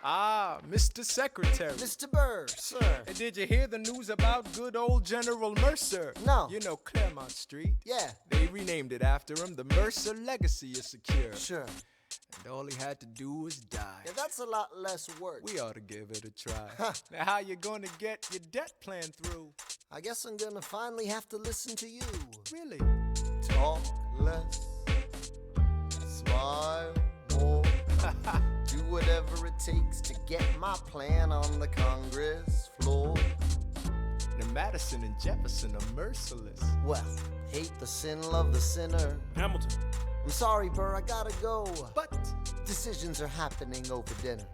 Ah, Mr. Secretary. Mr. Burr, sir. And did you hear the news about good old General Mercer? No. You know Claremont Street? Yeah. They renamed it after him. The Mercer legacy is secure. Sure. And all he had to do was die. Yeah, that's a lot less work. We ought to give it a try. Now how you gonna get your debt plan through? I guess I'm gonna finally have to listen to you. Really? Talk less, smile more. Do whatever it takes to get my plan on the Congress floor. Now Madison and Jefferson are merciless. Well, hate the sin, love the sinner. Hamilton. I'm sorry, Burr, I gotta go. But decisions are happening over dinner.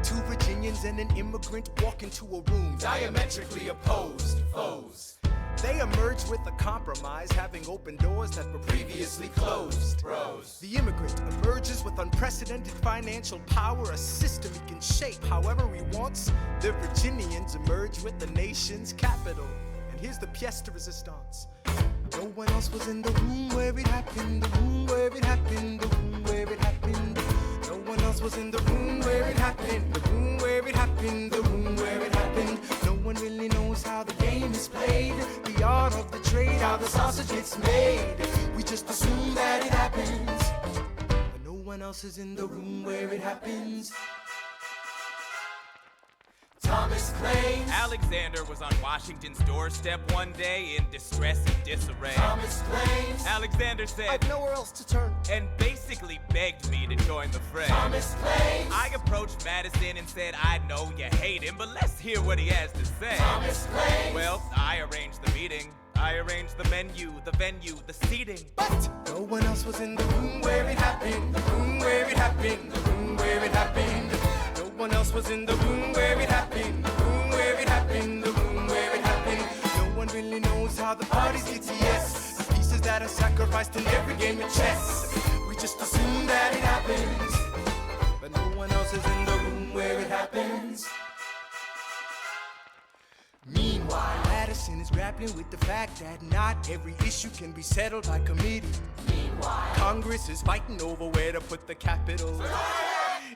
two Virginians and an immigrant walk into a room diametrically opposed foes. They emerge with a compromise, having opened doors that were previously closed. Bros. The immigrant emerges with unprecedented financial power, a system he can shape however he wants. The Virginians emerge with the nation's capital. And here's the pièce de résistance. No one else was in the room where it happened, the room where it happened, the room where it happened. No one else was in the room where it happened, the room where it happened, the room where it happened. No one really knows how the game is played, the art of the trade, how the sausage gets made. We just assume that it happens, but no one else is in the room where it happens. Thomas claims Alexander was on Washington's doorstep one day in distress and disarray. Thomas claims Alexander said, I've nowhere else to turn. and basically begged me to join the fray. Thomas claims I approached Madison and said, I know you hate him, but let's hear what he has to say. Thomas claims Well, I arranged the meeting. I arranged the menu, the venue, the seating. But no one else was in the room where it happened, the room where it happened, the room where it happened. No one else was in the room where it happened, the room where it happened, the room where it happened. No one really knows how the parties get to yes. The pieces that are sacrificed in every game of chess. We just assume that it happens, but no one else is in the room where it happens. Meanwhile, Madison is grappling with the fact that not every issue can be settled by committee. Meanwhile, Congress is fighting over where to put the capital.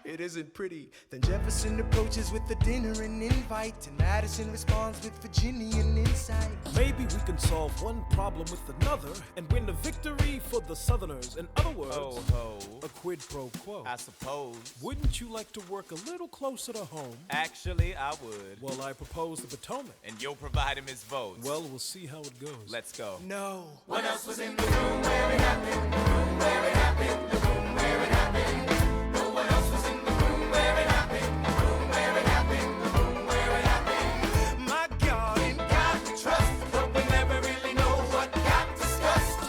It isn't pretty. Then Jefferson approaches with the dinner and invite, and Madison responds with Virginian insight. Maybe we can solve one problem with another and win a victory for the Southerners. In other words, Ho, a quid pro quo. I suppose. Wouldn't you like to work a little closer to home? Actually, I would. Well, I propose the Potomac. And you'll provide him his votes. Well, we'll see how it goes. Let's go. No. What else was in the room where it happened? The room where it happened, the room where it happened. No one else was in the room where it happened. The room where it happened, the room where it happened. My God, And got to trust, but we never really know what got discussed.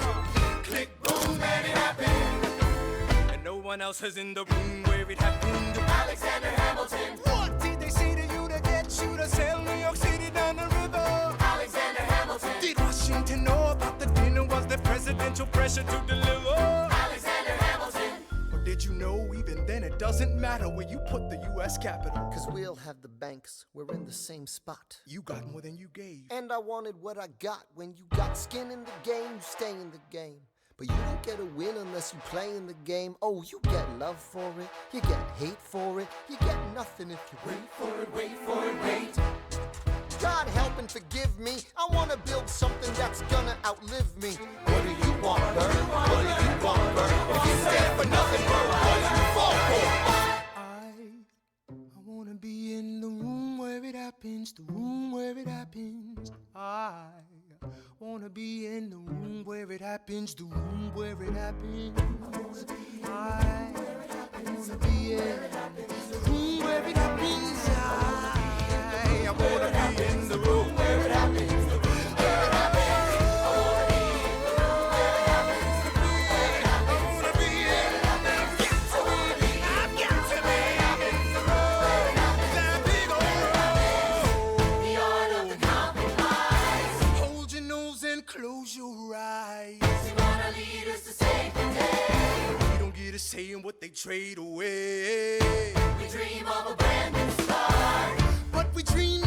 Click, boom, and it happened. and no one else is in the room where it happened. Alexander Hamilton. What did they say to you to get you to sail New York City down the river? Alexander Hamilton. Did Washington know about the dinner? Was there presidential pressure to deliver? Alexander Hamilton. Or did you know even then it doesn't matter where you put the U.S. Capitol? Cause we'll have the banks, we're in the same spot. You got more than you gave. And I wanted what I got. When you got skin in the game, you stay in the game. But you don't get a win unless you play in the game. Oh, you get love for it, you get hate for it, you get nothing if you wait for it, wait for it, wait. God help and forgive me, I wanna build something that's gonna outlive me. What do you want, Bert? What do you want, Bert? If you stand for nothing, Bert, what do you fall for? I wanna be in the room where it happens, the room where it happens. I wanna be in the room where it happens, the room where it happens. I wanna be in the room where it happens. I wanna be in the room where it happens, the room where it happens. I wanna be in the room where it happens, the room where it happens. I wanna be in the room where it happens. I've got to be in the room where it happens. That big old room. The art of the compromise. Hold your nose and close your eyes. They wanna lead us to save the day. We don't get a say in what they trade away. We dream of a brand new start. But we dream